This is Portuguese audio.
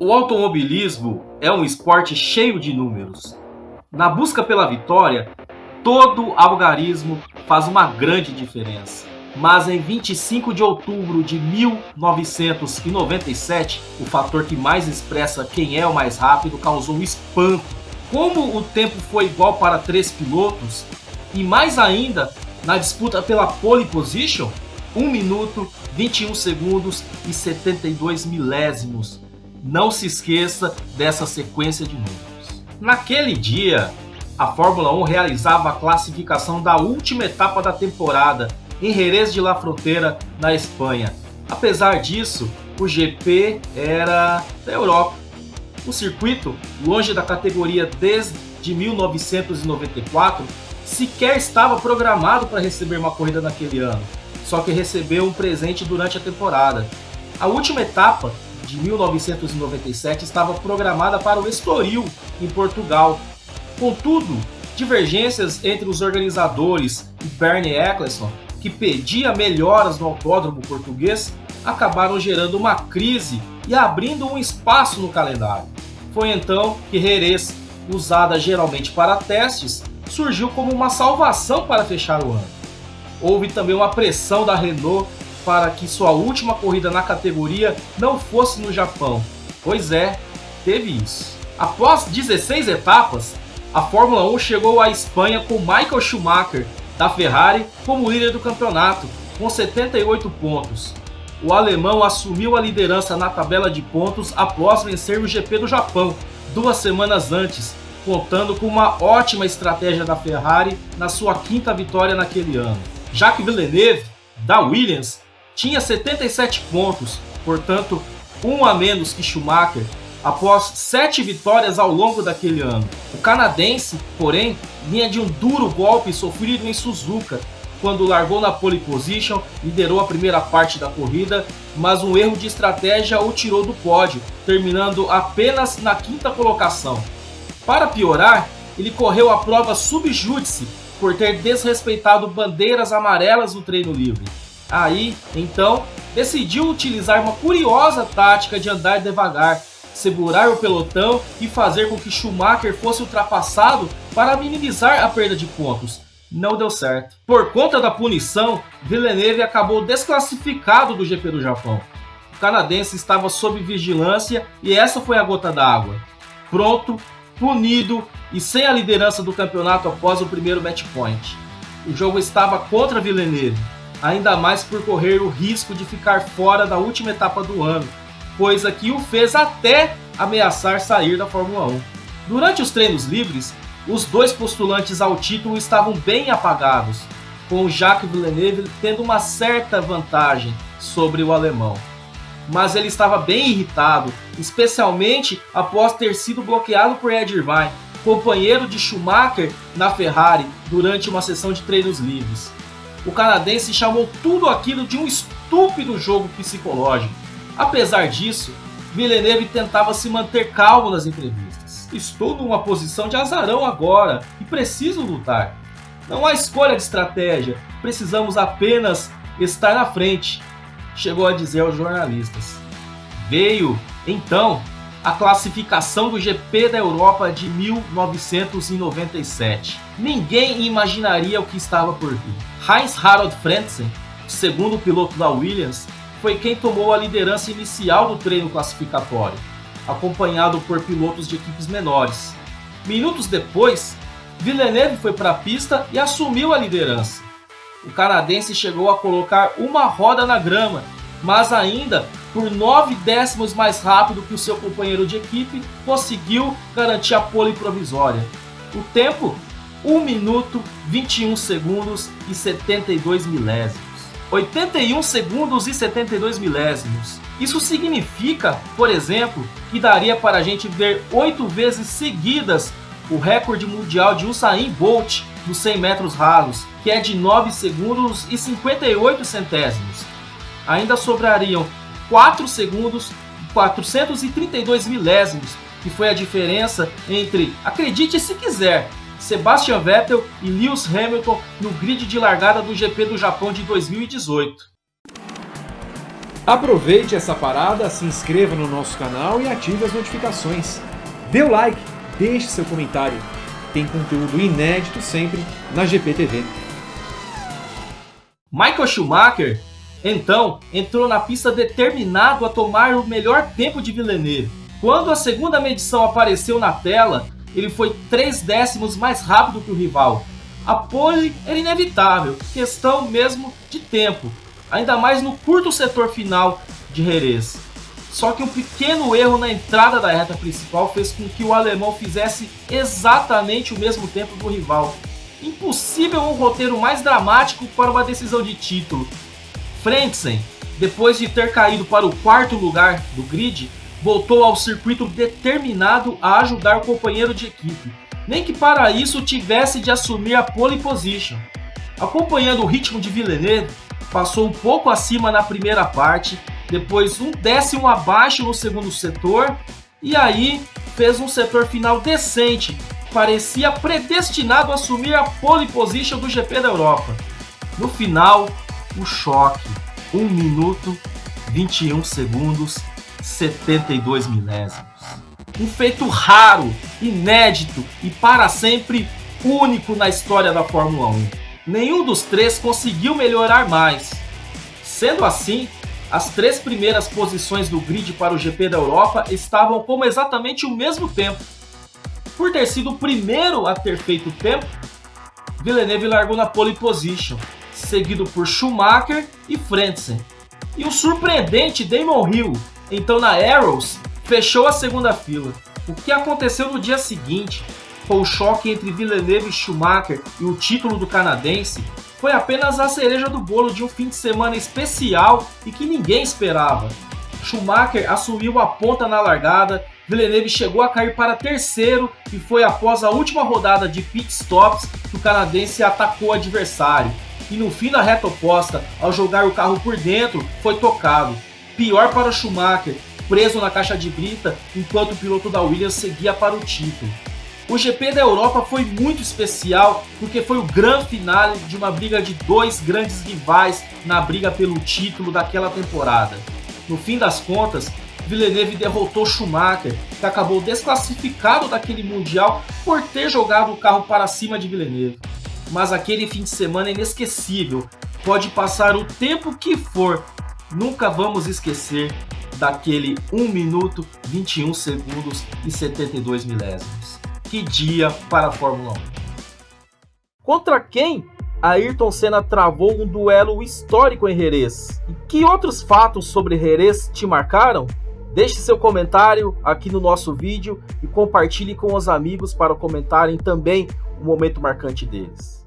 O automobilismo é um esporte cheio de números. Na busca pela vitória, todo algarismo faz uma grande diferença. Mas em 25 de outubro de 1997, o fator que mais expressa quem é o mais rápido causou um espanto. Como o tempo foi igual para 3 pilotos, e mais ainda na disputa pela pole position, 1 minuto, 21 segundos e 72 milésimos. Não se esqueça dessa sequência de números. Naquele dia, a Fórmula 1 realizava a classificação da última etapa da temporada em Jerez de la Frontera, na Espanha. Apesar disso, o GP era da Europa. O circuito, longe da categoria desde 1994, sequer estava programado para receber uma corrida naquele ano, só que recebeu um presente durante a temporada. A última etapa, de 1997, estava programada para o Estoril, em Portugal. Contudo, divergências entre os organizadores e Bernie Ecclestone, que pedia melhoras no autódromo português, acabaram gerando uma crise e abrindo um espaço no calendário. Foi então que Jerez, usada geralmente para testes, surgiu como uma salvação para fechar o ano. Houve também uma pressão da Renault para que sua última corrida na categoria não fosse no Japão. Pois é, teve isso. Após 16 etapas, a Fórmula 1 chegou à Espanha com Michael Schumacher, da Ferrari, como líder do campeonato, com 78 pontos. O alemão assumiu a liderança na tabela de pontos após vencer o GP do Japão, 2 semanas antes, contando com uma ótima estratégia da Ferrari na sua 5ª vitória naquele ano. Jacques Villeneuve, da Williams, tinha 77 pontos, portanto, 1 a menos que Schumacher, após 7 vitórias ao longo daquele ano. O canadense, porém, vinha de um duro golpe sofrido em Suzuka, quando largou na pole position, liderou a primeira parte da corrida, mas um erro de estratégia o tirou do pódio, terminando apenas na 5ª colocação. Para piorar, ele correu a prova sub-júdice por ter desrespeitado bandeiras amarelas no treino livre. Aí, então, decidiu utilizar uma curiosa tática de andar devagar, segurar o pelotão e fazer com que Schumacher fosse ultrapassado para minimizar a perda de pontos. Não deu certo. Por conta da punição, Villeneuve acabou desclassificado do GP do Japão. O canadense estava sob vigilância e essa foi a gota d'água. Pronto, punido e sem a liderança do campeonato após o primeiro match point. O jogo estava contra Villeneuve, ainda mais por correr o risco de ficar fora da última etapa do ano, coisa que o fez até ameaçar sair da Fórmula 1. Durante os treinos livres, os dois postulantes ao título estavam bem apagados, com Jacques Villeneuve tendo uma certa vantagem sobre o alemão. Mas ele estava bem irritado, especialmente após ter sido bloqueado por Ed Irvine, companheiro de Schumacher na Ferrari, durante uma sessão de treinos livres. O canadense chamou tudo aquilo de um estúpido jogo psicológico. Apesar disso, Villeneuve tentava se manter calmo nas entrevistas. Estou numa posição de azarão agora e preciso lutar. Não há escolha de estratégia, precisamos apenas estar na frente, chegou a dizer aos jornalistas. Veio, então, a classificação do GP da Europa de 1997. Ninguém imaginaria o que estava por vir. Heinz-Harald Frentzen, segundo piloto da Williams, foi quem tomou a liderança inicial do treino classificatório, acompanhado por pilotos de equipes menores. Minutos depois, Villeneuve foi para a pista e assumiu a liderança. O canadense chegou a colocar uma roda na grama, mas ainda por 9 décimos mais rápido que o seu companheiro de equipe, conseguiu garantir a pole provisória. O tempo, 1 minuto, 21 segundos e 72 milésimos. 81 segundos e 72 milésimos. Isso significa, por exemplo, que daria para a gente ver 8 vezes seguidas o recorde mundial de Usain Bolt nos 100 metros rasos, que é de 9 segundos e 58 centésimos. Ainda sobrariam 4 segundos e 432 milésimos, que foi a diferença entre, acredite se quiser, Sebastian Vettel e Lewis Hamilton no grid de largada do GP do Japão de 2018. Aproveite essa parada, se inscreva no nosso canal e ative as notificações. Dê o like, deixe seu comentário. Tem conteúdo inédito sempre na GPTV. Michael Schumacher, então, entrou na pista determinado a tomar o melhor tempo de Villeneuve. Quando a segunda medição apareceu na tela, ele foi 3 décimos mais rápido que o rival. A pole era inevitável, questão mesmo de tempo, ainda mais no curto setor final de Jerez. Só que um pequeno erro na entrada da reta principal fez com que o alemão fizesse exatamente o mesmo tempo do rival. Impossível um roteiro mais dramático para uma decisão de título. Frentzen, depois de ter caído para o 4º lugar do grid, voltou ao circuito determinado a ajudar o companheiro de equipe, nem que para isso tivesse de assumir a pole position. Acompanhando o ritmo de Villeneuve, passou um pouco acima na primeira parte, depois 1 décimo abaixo no segundo setor, e aí fez um setor final decente, parecia predestinado a assumir a pole position do GP da Europa. No final, o choque, 1 minuto, 21 segundos, 72 milésimos. Um feito raro, inédito e para sempre único na história da Fórmula 1. Nenhum dos três conseguiu melhorar mais. Sendo assim, as 3 primeiras posições do grid para o GP da Europa estavam como exatamente o mesmo tempo. Por ter sido o primeiro a ter feito o tempo, Villeneuve largou na pole position, seguido por Schumacher e Frentzen. E o surpreendente Damon Hill, então na Arrows, fechou a segunda fila. O que aconteceu no dia seguinte, com o choque entre Villeneuve e Schumacher e o título do canadense, foi apenas a cereja do bolo de um fim de semana especial e que ninguém esperava. Schumacher assumiu a ponta na largada, Villeneuve chegou a cair para 3º e foi após a última rodada de pit stops que o canadense atacou o adversário. E no fim da reta oposta, ao jogar o carro por dentro, foi tocado. Pior para o Schumacher, preso na caixa de brita, enquanto o piloto da Williams seguia para o título. O GP da Europa foi muito especial porque foi o grande finale de uma briga de 2 grandes rivais na briga pelo título daquela temporada. No fim das contas, Villeneuve derrotou Schumacher, que acabou desclassificado daquele Mundial por ter jogado o carro para cima de Villeneuve. Mas aquele fim de semana é inesquecível, pode passar o tempo que for, nunca vamos esquecer daquele 1 minuto, 21 segundos e 72 milésimos. Que dia para a Fórmula 1. Contra quem Ayrton Senna travou um duelo histórico em Jerez? E que outros fatos sobre Jerez te marcaram? Deixe seu comentário aqui no nosso vídeo e compartilhe com os amigos para comentarem também o momento marcante deles.